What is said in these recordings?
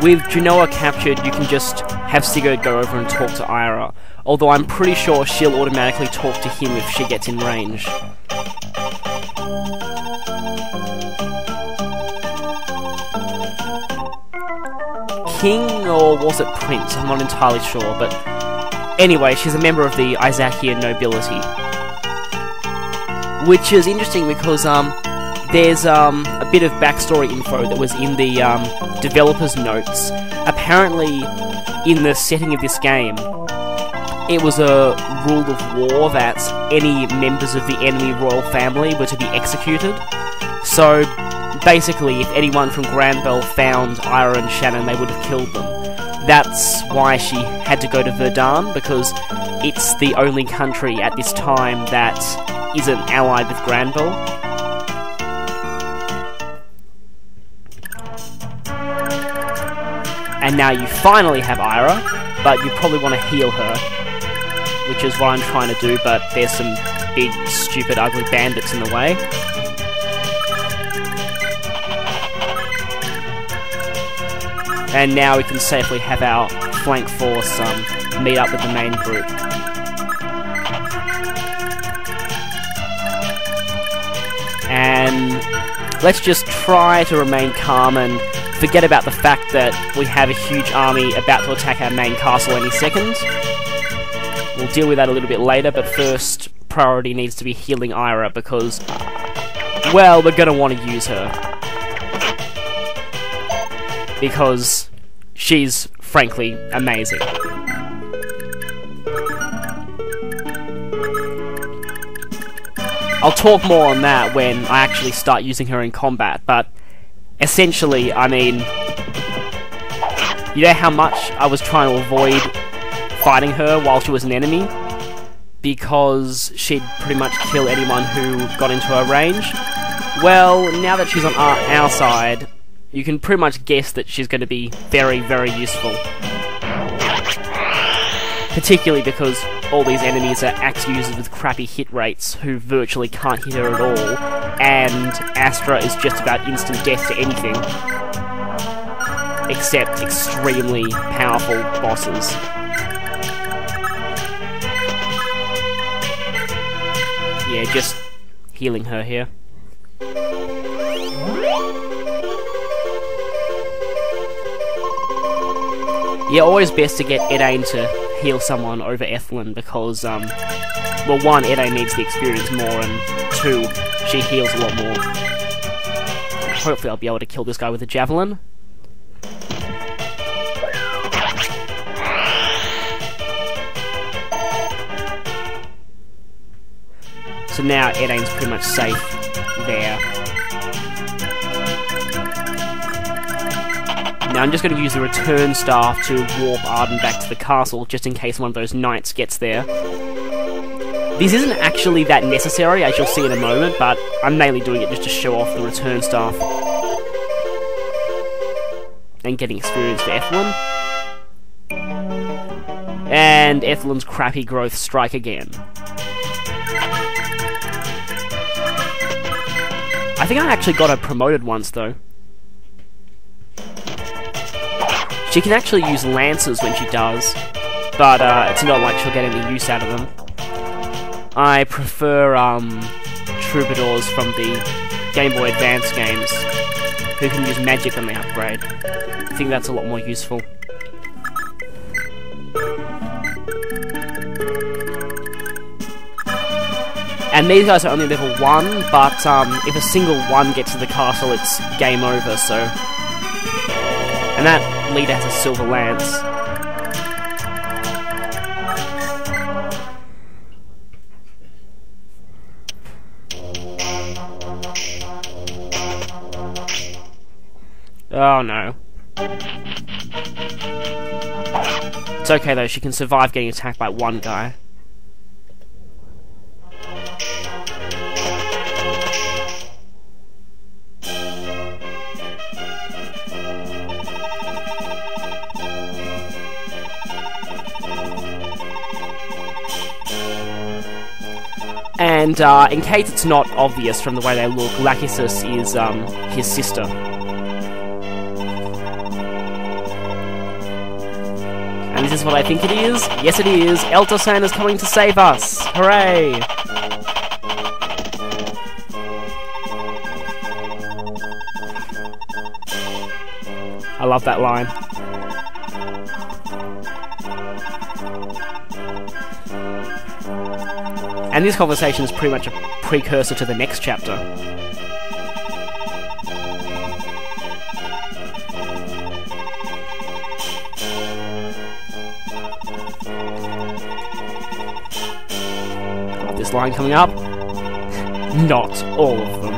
With Genoa captured, you can just have Sigurd go over and talk to Ira, although I'm pretty sure she'll automatically talk to him if she gets in range. King, or was it Prince? I'm not entirely sure, but anyway, she's a member of the Isakian nobility. Which is interesting because there's a bit of backstory info that was in the developer's notes. Apparently, in the setting of this game, it was a rule of war that any members of the enemy royal family were to be executed. So, basically, if anyone from Granbell found Ira and Shannon, they would have killed them. That's why she had to go to Verdun, because it's the only country at this time that isn't allied with Granville. And now you finally have Ira, but you probably want to heal her, which is what I'm trying to do, but there's some big, stupid, ugly bandits in the way. And now we can safely have our flank force meet up with the main group. And let's just try to remain calm and forget about the fact that we have a huge army about to attack our main castle any second. We'll deal with that a little bit later, but first priority needs to be healing Ira because, well, we're going to want to use her. Because she's, frankly, amazing. I'll talk more on that when I actually start using her in combat, but essentially, I mean, you know how much I was trying to avoid fighting her while she was an enemy? Because she'd pretty much kill anyone who got into her range. Well, now that she's on our side, you can pretty much guess that she's going to be very, very useful. Particularly because all these enemies are axe users with crappy hit rates who virtually can't hit her at all, and Astra is just about instant death to anything, except extremely powerful bosses. Yeah, just healing her here. Yeah, always best to get Edain to heal someone over Ethelyn because, well, one, Edain needs the experience more, and two, she heals a lot more. Hopefully I'll be able to kill this guy with a javelin. So now Edain's pretty much safe there. Now I'm just going to use the return staff to warp Arden back to the castle, just in case one of those knights gets there. This isn't actually that necessary, as you'll see in a moment, but I'm mainly doing it just to show off the return staff. And getting experience for Ethelyn. And Ethelyn's crappy growth strike again. I think I actually got her promoted once, though. She can actually use lances when she does, but it's not like she'll get any use out of them. I prefer troubadours from the Game Boy Advance games, who can use magic when they upgrade. I think that's a lot more useful. And these guys are only level 1, but if a single one gets to the castle, it's game over, so... And that leader has a silver lance. Oh no. It's okay though, she can survive getting attacked by one guy. And in case it's not obvious from the way they look, Lachesis is his sister. Is this what I think it is? Yes it is! Eltosain is coming to save us! Hooray! I love that line. And this conversation is pretty much a precursor to the next chapter. Got this line coming up. Not all of them.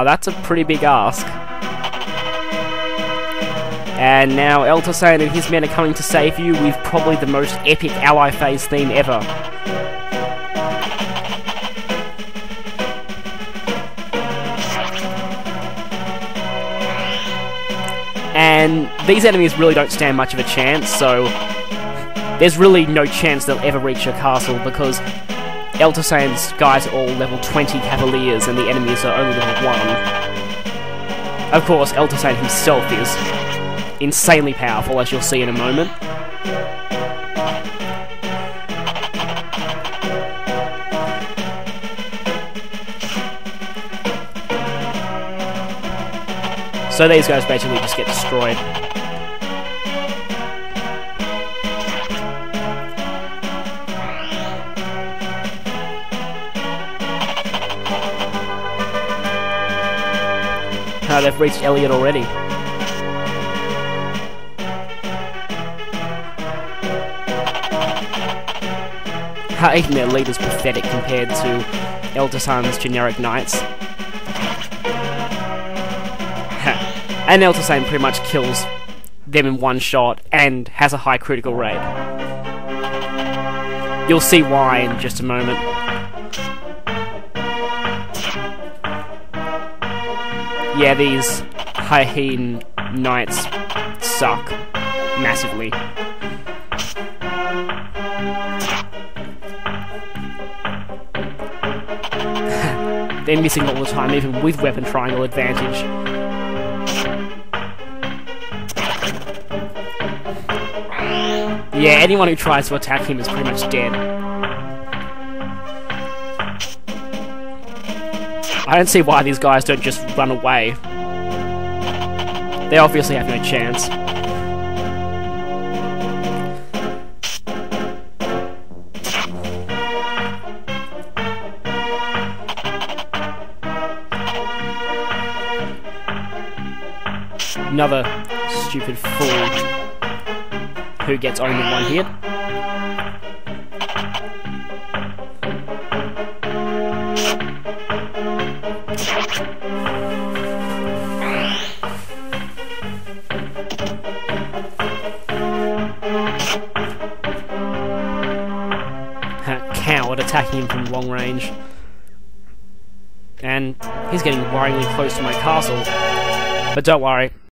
That's a pretty big ask. And now Eltosain and his men are coming to save you with probably the most epic ally phase theme ever. And these enemies really don't stand much of a chance, so there's really no chance they'll ever reach your castle because Eltosain's guys are all level 20 Cavaliers and the enemies are only level 1. Of course, Eltosain himself is insanely powerful, as you'll see in a moment. So these guys basically just get destroyed. They've reached Elliot already. Even their leader's pathetic compared to Eltosain's generic knights. And Eltosain pretty much kills them in one shot and has a high critical rate. You'll see why in just a moment. Yeah, these Hyene knights suck massively. They're missing all the time, even with weapon triangle advantage. Yeah, anyone who tries to attack him is pretty much dead. I don't see why these guys don't just run away. They obviously have no chance. Another stupid fool who gets owned in one hit. Coward attacking him from long range. And he's getting worryingly close to my castle. But don't worry,